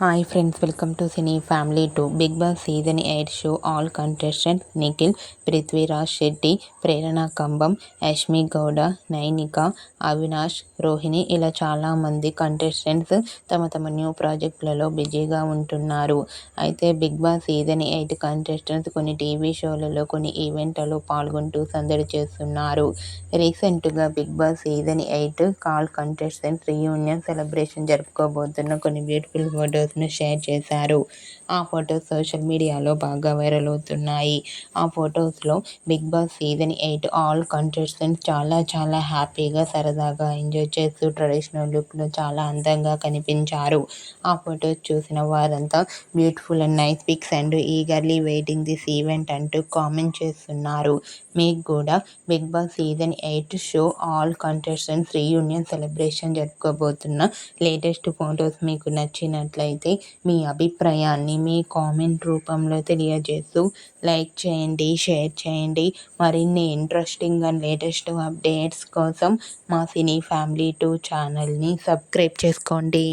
Hi friends, welcome to cine family 2. Big Boss season 8 show all contestant Nikhil, Prithviraj Shetty, Prerana Kambam, Yashmi Gowda, Nainika, Avinash, Rohini ఇలా చాలామంది contestants తమ new ప్రాజెక్టులలో బిజీగా ఉంటున్నారు. అయితే బిగ్ బాస్ సీజన్ 8 కంటెస్టెంట్స్ కొన్ని టీవీ షోలలో, కొన్ని ఈవెంట్లలో పాల్గొంటూ సందడి చేస్తున్నారు. రీసెంట్గా Big Boss season 8 all contestant reunion celebration జరుపుకోబోతున్న కొన్ని బ్యూటిఫుల్ ఫొటోస్ను షేర్ చేశారు. ఆ ఫొటోస్ సోషల్ మీడియాలో బాగా వైరల్ అవుతున్నాయి. ఆ ఫొటోస్లో Big Boss season 8 all contestants చాలా హ్యాపీగా, సరదాగా ఎంజాయ్ చేస్తూ ట్రెడిషనల్ లుక్లో చాలా అందంగా కనిపించారు. ఆ ఫొటోస్ చూసిన వారంతా beautiful and nice pics and eagerly waiting this event అంటూ కామెంట్ చేస్తున్నారు. మీకు కూడా Big Boss season 8 show all contestants reunion celebration జరుపుకోబోతున్న లేటెస్ట్ ఫొటోస్ మీకు నచ్చినట్లయితే మీ అభిప్రాయాన్ని మీ కామెంట్ రూపంలో తెలియజేస్తూ లైక్ చేయండి, షేర్ చేయండి. మరిన్ని ఇంట్రెస్టింగ్ అండ్ లేటెస్ట్ అప్డేట్స్ కోసం మా సినీ ఫ్యామిలీ 2 ఛానల్ని సబ్స్క్రైబ్ చేసుకోండి.